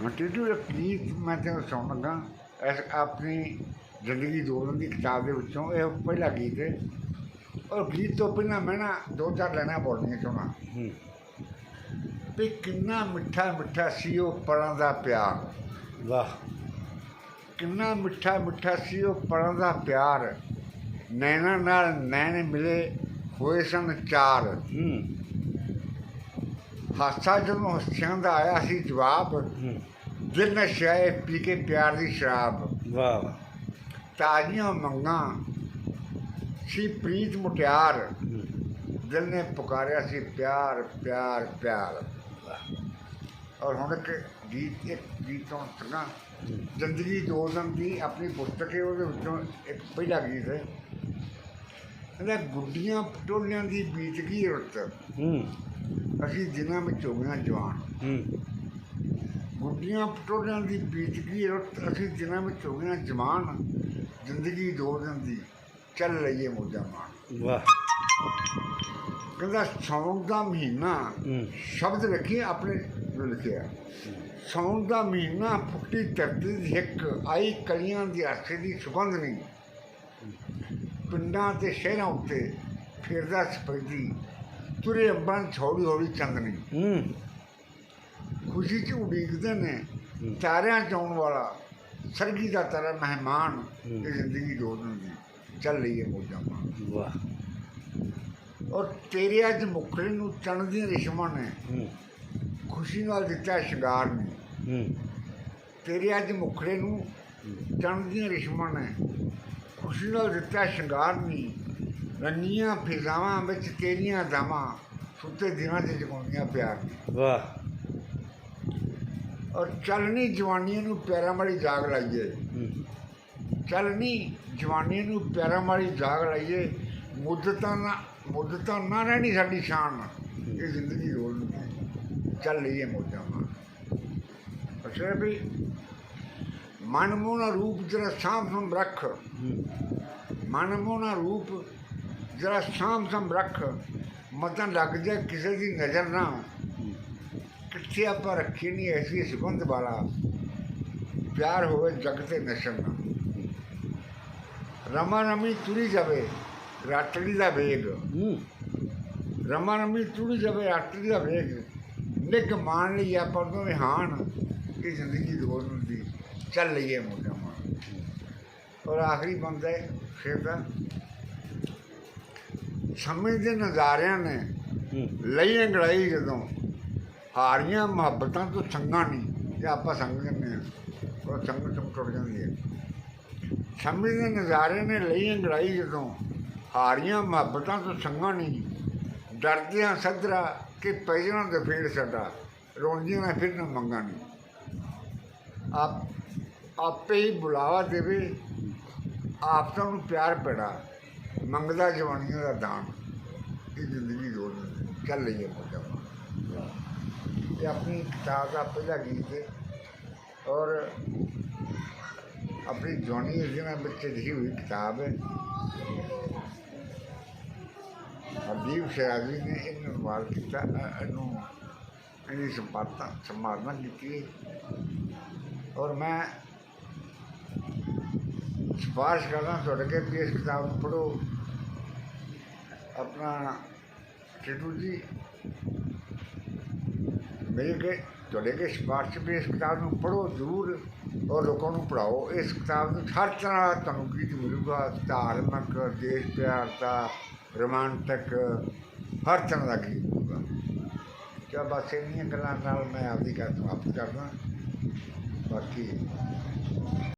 ਟੀਟੂ ਇੱਕ ਗੀਤ ਮੈਂ ਤੈਨੂੰ ਸੁਣ ਲੱਗਾ ਇਸ ਆਪਣੀ ਜ਼ਿੰਦਗੀ ਜੋੜਨ ਦੀ ਕਿਤਾਬ ਦੇ ਵਿੱਚੋਂ ਇਹ ਪਹਿਲਾ ਗੀਤ ਹੈ। ਔਰ ਗੀਤ ਤੋਂ ਪਹਿਲਾਂ ਮੈਂ ਨਾ ਦੋ ਚਾਰ ਲਾਈਨਾਂ ਬੋਲਣੀਆਂ ਚਾਹੁੰਦਾ ਵੀ ਕਿੰਨਾ ਮਿੱਠਾ ਮਿੱਠਾ ਸੀ ਉਹ ਪਲਾਂ ਦਾ ਪਿਆਰ। ਵਾਹ। ਕਿੰਨਾ ਮਿੱਠਾ ਮਿੱਠਾ ਸੀ ਉਹ ਪਲਾਂ ਦਾ ਪਿਆਰ, ਨੈਣਾ ਨਾਲ ਨੈਣ ਮਿਲੇ ਹੋਏ ਸਨ ਚਾਰ। ਹਾਸਾ ਜਦੋਂ ਹੱਸਿਆਂ ਦਾ ਆਇਆ ਸੀ ਜਵਾਬ, ਦਿਲ ਨਸ਼ਾਏ ਪੀ ਕੇ ਪਿਆਰ ਦੀ ਸ਼ਰਾਬ। ਵਾਹ। ਤਾਜ਼ੀਆਂ ਮੰਗਾਂ ਸੀ ਪ੍ਰੀਤ ਮੁਟਿਆਰ, ਦਿਲ ਨੇ ਪੁਕਾਰਿਆ ਸੀ ਪਿਆਰ ਪਿਆਰ ਪਿਆਰ। ਔਰ ਹੁਣ ਇੱਕ ਗੀਤ ਤੋਂ ਸੁਣਾ ਜ਼ਿੰਦਗੀ ਜੋੜਨ ਦੀ ਆਪਣੀ ਪੁਸਤਕ ਹੈ, ਉਹਦੇ ਵਿੱਚੋਂ ਇੱਕ ਪਹਿਲਾ ਗੀਤ ਹੈ। ਕਹਿੰਦਾ ਗੁੱਡੀਆਂ ਪਟੋਲਿਆਂ ਦੀ ਬੀਤ ਗਈ ਰੁੱਤ, ਅਸੀਂ ਦਿਨਾਂ ਵਿੱਚ ਹੋ ਗਈਆਂ ਜਵਾਨ। ਗੁੱਡੀਆਂ ਪਟੋਲਿਆਂ ਦੀ ਬੀਤ ਗਈ ਰੁੱਤ, ਅਸੀਂ ਦਿਨਾਂ ਵਿੱਚ ਹੋ ਗਈਆਂ ਜਵਾਨ। ਜ਼ਿੰਦਗੀ ਜੋੜਨ ਦੀ ਚੱਲ ਲਈਏ ਮੋਜਾਂ ਮਾਣ। ਵਾਹ। ਕਹਿੰਦਾ ਸਾਉਣ ਦਾ ਮਹੀਨਾ, ਸ਼ਬਦ ਵੇਖੀ ਆਪਣੇ ਨੂੰ ਲਿਖਿਆ। ਸਾਉਣ ਦਾ ਮਹੀਨਾ ਫੁੱਟੀ ਧਰਤੀ ਦੀ ਹਿੱਕ, ਆਈ ਕਲੀਆਂ ਦੀ ਆਸੇ ਦੀ ਸੁਗੰਧ ਨਹੀਂ। ਪਿੰਡਾਂ ਅਤੇ ਸ਼ਹਿਰਾਂ ਉੱਤੇ ਫਿਰਦਾ ਸਪੈਦੀ, ਤੁਰੇ ਅੰਬਾਂ ਹੌਲੀ ਹੌਲੀ ਚਾਂਦਨੀ। ਖੁਸ਼ੀ 'ਚ ਉਡੀਕਦੇ ਨੇ ਤਾਰਿਆਂ 'ਚ ਆਉਣ ਵਾਲਾ, ਸਰਗੀ ਦਾ ਤਾਰਾ ਮਹਿਮਾਨ। ਇਹ ਜ਼ਿੰਦਗੀ ਜੋੜਨ ਦੀ ਚੱਲ ਲਈਏ ਮੋਜਾਂ ਮਾਣ। ਵਾਹ। ਔਰ ਤੇਰੇ ਅੱਜ ਮੁਖੜੇ ਨੂੰ ਚੰਨ ਦੀਆਂ ਰੇਸ਼ਮਾਂ ਨੇ ਖੁਸ਼ੀ ਨਾਲ ਦਿੱਤਾ ਸ਼ਿੰਗਾਰ ਨੇ। ਤੇਰੇ ਅੱਜ ਮੁਖੜੇ ਨੂੰ ਚੰਨ ਦੀਆਂ ਰੇਸ਼ਮਾਂ ਨੇ ਖੁਸ਼ੀ ਨਾਲ ਦਿੱਤਾ ਸ਼ਿੰਗਾਰ ਨਹੀਂ। ਰੰਗੀਆਂ ਫਿਜ਼ਾਵਾਂ ਵਿੱਚ ਤੇਰੀਆਂ ਦਾਵਾਂ, ਸੁੱਤੇ ਦਿਨਾਂ 'ਚ ਜਗਾਉਂਦੀਆਂ ਪਿਆਰ ਨੇ। ਵਾਹ। ਔਰ ਚੱਲਣੀ ਜਵਾਨੀਆਂ ਨੂੰ ਪਿਆਰਾਂ ਵਾਲੀ ਜਾਗ ਲਾਈਏ, ਚੱਲਣੀ ਜਵਾਨੀਆਂ ਨੂੰ ਪਿਆਰਾਂ ਵਾਲੀ ਜਾਗ ਲਾਈਏ। ਮੁੱਦਤਾਂ ਨਾ ਰਹਿਣੀ ਸਾਡੀ ਸ਼ਾਨ, ਇਹ ਜ਼ਿੰਦਗੀ ਰੋਲ ਨੂੰ ਚੱਲ ਲਈਏ ਮੋਜਾਂ ਮਾਣ। ਅੱਛਾ ਵੀ ਮਨਮੋਹਣਾ ਰੂਪ ਜਰਾ ਸਾਂਭ ਸੰਭ ਰੱਖ, ਮਨਮੋਹਣਾ ਰੂਪ ਜਰਾ ਸਾਂਭ ਸੰਭ ਰੱਖ। ਮਤਾਂ ਲੱਗ ਜਾ ਕਿਸੇ ਦੀ ਨਜ਼ਰ ਨਾ, ਕਿੱਥੇ ਆਪਾਂ ਰੱਖੀ ਨਹੀਂ ਐਸੀ ਸੁਗੰਧ ਵਾਲਾ। ਪਿਆਰ ਹੋਵੇ ਜਗ ਤੇ ਨਸ਼ਰ ਨਾ, ਰਮਾ ਰਮੀ ਤੁਰੀ ਜਾਵੇ ਰਾਤੜੀ ਦਾ ਵੇਗ। ਰਮਾ ਰਮੀ ਤੁਰੀ ਜਾਵੇ ਰਾਤੜੀ ਦਾ ਵੇਗ, ਨਿੱਘ ਮਾਣ ਲਈ ਆਪਾਂ ਦੋਵੇਂ ਹਾਣ। ਇਹ ਜ਼ਿੰਦਗੀ ਰੋਲ ਦੀ ਚੱਲ ਲਈਏ ਮੋਜਾਂ ਮਾਣ। ਔਰ ਆਖਰੀ ਬੰਦਾ ਹੈ ਫਿਰ ਦਾ, ਸਮੇਂ ਦੇ ਨਜ਼ਾਰਿਆਂ ਨੇ ਲਈ ਅੰਗੜਾਈ ਜਦੋਂ, ਹਾਰੀਆਂ ਮੁਹੱਬਤਾਂ ਤੋਂ ਸੰਗਾਂ ਨਹੀਂ। ਜੇ ਆਪਾਂ ਸੰਗ ਜਾਂਦੇ ਹਾਂ ਉਹ ਸੰਗ ਤੋਂ ਟੁੱਟ ਜਾਂਦੀ ਹੈ। ਸਮੇਂ ਦੇ ਨਜ਼ਾਰੇ ਨੇ ਲਈ ਅੰਗੜਾਈ ਜਦੋਂ, ਹਾਰੀਆਂ ਮੁਹੱਬਤਾਂ ਤੋਂ ਸੰਗਾਂ ਨਹੀਂ। ਡਰਦਿਆਂ ਸੱਧਰਾ ਕਿ ਪੈ ਜਾਣਾ ਦਫੇੜ ਸਾਡਾ, ਰੋਂਦੀਆਂ ਨਾ ਫਿਰ ਨਾ ਮੰਗਾ ਨਹੀਂ। ਆਪੇ ਹੀ ਬੁਲਾਵਾ ਦੇਵੇ ਆਪ ਤਾਂ ਉਹਨੂੰ ਪਿਆਰ ਪੈੜਾ, ਮੰਗਦਾ ਜਵਾਨੀਆਂ ਦਾ ਦਾਨ। ਇਹ ਜ਼ਿੰਦਗੀ ਰੋਲ ਚੱਲ ਰਹੀ ਹੈ ਮੋਜਾਂ ਮਾਣ। ਇਹ ਆਪਣੀ ਕਿਤਾਬ ਦਾ ਪਹਿਲਾ ਗੀਤ ਹੈ ਔਰ ਆਪਣੀ ਜਵਾਨੀ ਜਿਹਨਾਂ ਵਿੱਚ ਲਿਖੀ ਹੋਈ ਕਿਤਾਬ ਹੈ। ਹਰਦੀਪ ਸ਼ਰਾਜ਼ੀ ਨੇ ਇਹਨੂੰ ਅਨੁਵਾਦ ਕੀਤਾ, ਇਹਦੀ ਸੰਪਾਦਨਾ ਕੀਤੀ ਹੈ। ਔਰ ਮੈਂ ਸਿਫਾਰਿਸ਼ ਕਰਦਾ ਤੁਹਾਡੇ ਅੱਗੇ ਵੀ ਇਸ ਕਿਤਾਬ ਨੂੰ ਪੜ੍ਹੋ। ਆਪਣਾ ਟੀਟੂ ਜੀ ਮੇਰੇ ਅੱਗੇ ਤੁਹਾਡੇ ਅੱਗੇ ਸਿਫਾਰਿਸ਼ ਵੀ ਇਸ ਕਿਤਾਬ ਨੂੰ ਪੜ੍ਹੋ ਜ਼ਰੂਰ, ਔਰ ਲੋਕਾਂ ਨੂੰ ਪੜ੍ਹਾਓ। ਇਸ ਕਿਤਾਬ ਵਿੱਚ ਹਰ ਤਰ੍ਹਾਂ ਤੁਹਾਨੂੰ ਗੀਤ ਮਿਲੂਗਾ, ਧਾਰਮਿਕ, ਦੇਸ਼ ਪਿਆਰ ਦਾ, ਰੋਮਾਂਟਿਕ, ਹਰ ਤਰ੍ਹਾਂ ਦਾ ਗੀਤ ਮਿਲੂਗਾ। ਕਿਆ ਬਸ ਇੰਨੀਆਂ ਗੱਲਾਂ ਨਾਲ ਮੈਂ ਆਪਦੀ ਗੱਲ ਸਮਾਪਤ ਕਰਦਾ। ਬਾਕੀ